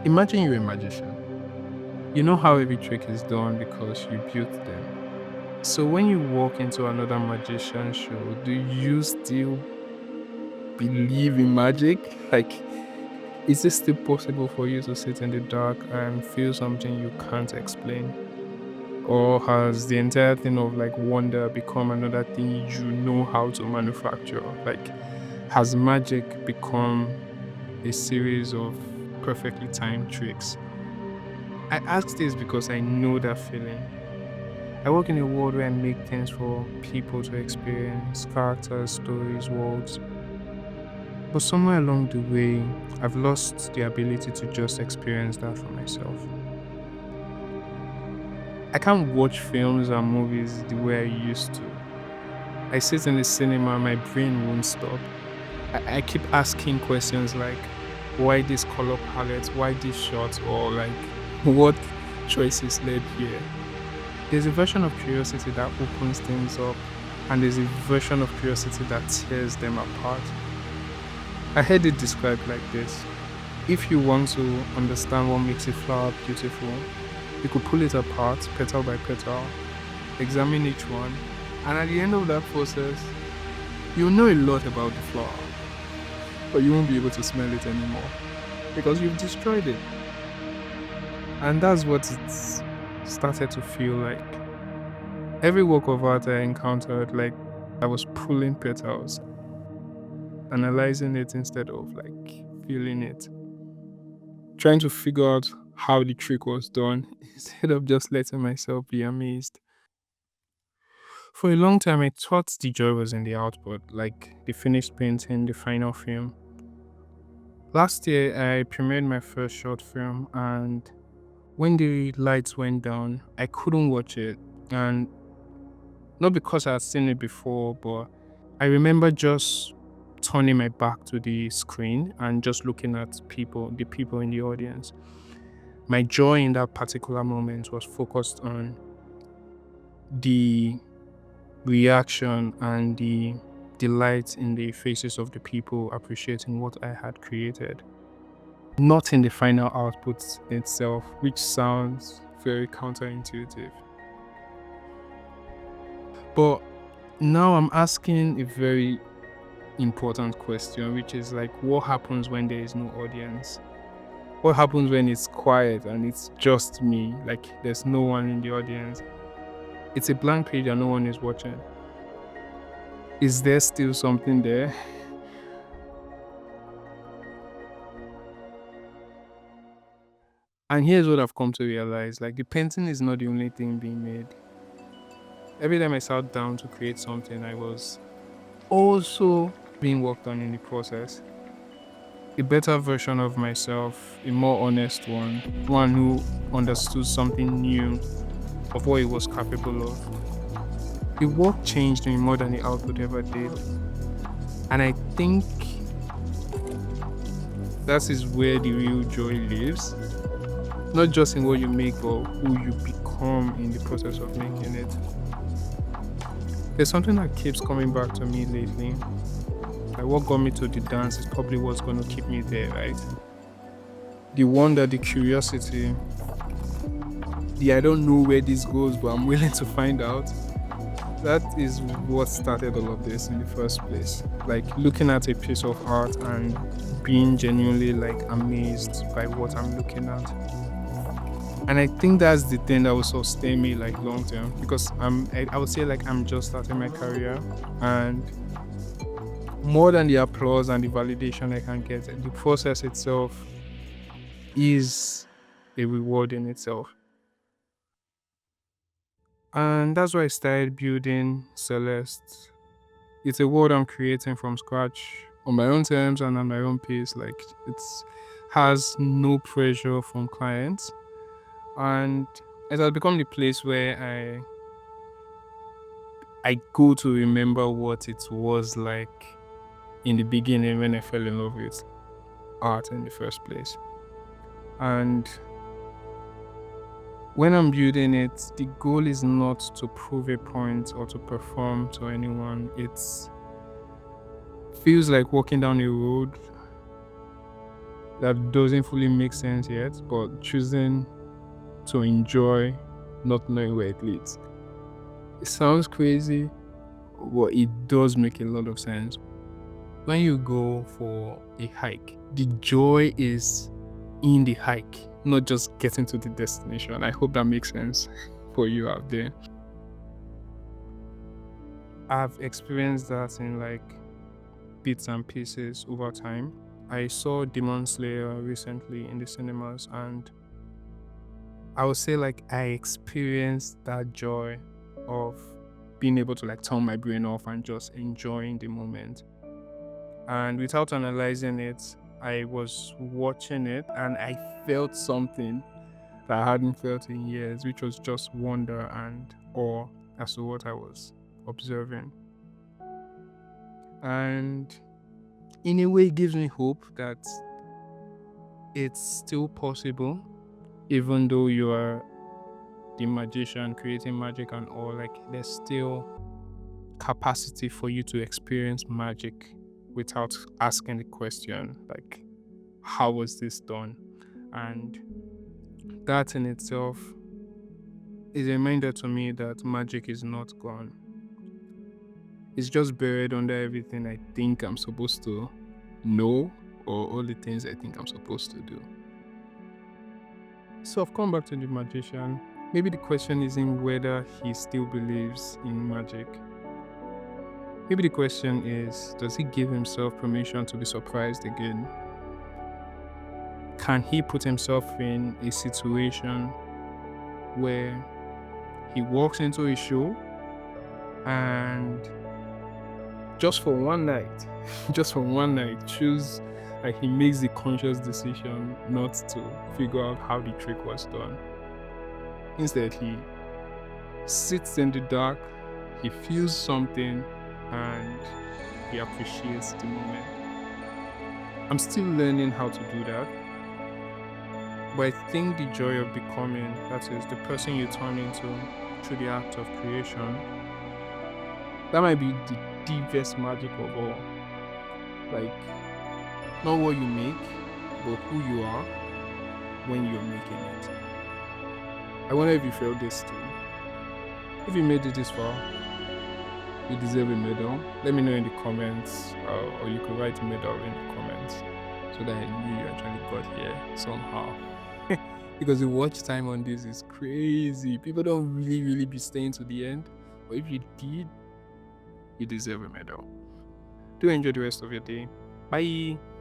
Imagine you're a magician. You know how every trick is done because you built them. So when you walk into another magician show, do you still believe in magic? Like, is it still possible for you to sit in the dark and feel something you can't explain? Or has the entire thing of like wonder become another thing you know how to manufacture? Like, has magic become a series of perfectly timed tricks? I ask this because I know that feeling. I work in a world where I make things for people to experience characters, stories, worlds. But somewhere along the way, I've lost the ability to just experience that for myself. I can't watch films and movies the way I used to. I sit in the cinema, my brain won't stop. I keep asking questions like, why this color palette, why this shot, or like, what choices led here? There's a version of curiosity that opens things up, and there's a version of curiosity that tears them apart. I heard it described like this: if you want to understand what makes a flower beautiful, you could pull it apart petal by petal, examine each one, and at the end of that process, you'll know a lot about the flower, but you won't be able to smell it anymore because you've destroyed it. And that's what it's started to feel like. Every work of art I encountered, like I was pulling petals, analyzing it instead of like feeling it, trying to figure out how the trick was done instead of just letting myself be amazed. For a long time, I thought the joy was in the output, like the finished painting, the final film. Last year, I premiered my first short film, and when the lights went down, I couldn't watch it. And not because I had seen it before, but I remember just turning my back to the screen and just looking at people, the people in the audience. My joy in that particular moment was focused on the reaction and the delight in the faces of the people appreciating what I had created, not in the final output itself, which sounds very counterintuitive. But now I'm asking a very important question, which is like, what happens when there is no audience? What happens when it's quiet and it's just me? Like, there's no one in the audience. It's a blank page and no one is watching. Is there still something there? And here's what I've come to realize, like, the painting is not the only thing being made. Every time I sat down to create something, I was also being worked on in the process. A better version of myself, a more honest one who understood something new of what it was capable of. The work changed me more than the output ever did. And I think that is where the real joy lives. Not just in what you make, but who you become in the process of making it. There's something that keeps coming back to me lately. Like, what got me to the dance is probably what's going to keep me there, right? The wonder, the curiosity, the I don't know where this goes, but I'm willing to find out. That is what started all of this in the first place. Like, looking at a piece of art and being genuinely like amazed by what I'm looking at. And I think that's the thing that will sustain me like long term, because I would say like I'm just starting my career, and more than the applause and the validation I can get, the process itself is a reward in itself. And that's why I started building Celeste. It's a world I'm creating from scratch on my own terms and on my own pace. Like, it's has no pressure from clients, and it has become the place where I go to remember what it was like in the beginning when I fell in love with art in the first place. And when I'm building it, the goal is not to prove a point or to perform to anyone. It feels like walking down a road that doesn't fully make sense yet, but choosing to enjoy not knowing where it leads. It sounds crazy, but it does make a lot of sense. When you go for a hike, the joy is in the hike, not just getting to the destination. I hope that makes sense for you out there. I've experienced that in like bits and pieces over time. I saw Demon Slayer recently in the cinemas, and I would say like I experienced that joy of being able to like turn my brain off and just enjoying the moment. And without analyzing it, I was watching it and I felt something that I hadn't felt in years, which was just wonder and awe as to what I was observing. And in a way, it gives me hope that it's still possible, even though you are the magician creating magic and all, like, there's still capacity for you to experience magic without asking the question, like, how was this done? And that in itself is a reminder to me that magic is not gone. It's just buried under everything I think I'm supposed to know, or all the things I think I'm supposed to do. So I've come back to the magician. Maybe the question isn't whether he still believes in magic. Maybe the question is, does he give himself permission to be surprised again? Can he put himself in a situation where he walks into a show and just for one night, just for one night, choose, like, he makes the conscious decision not to figure out how the trick was done. Instead, he sits in the dark, he feels something, and he appreciates the moment. I'm still learning how to do that, but I think the joy of becoming, that is, the person you turn into through the act of creation, that might be the deepest magic of all. Like, not what you make, but who you are when you're making it. I wonder if you felt this too. If you made it this far, you deserve a medal. Let me know in the comments, or you could write medal in the comments so that I knew you actually got here somehow. Because the watch time on this is crazy. People don't really be staying to the end. But if you did, you deserve a medal. Do enjoy the rest of your day. Bye.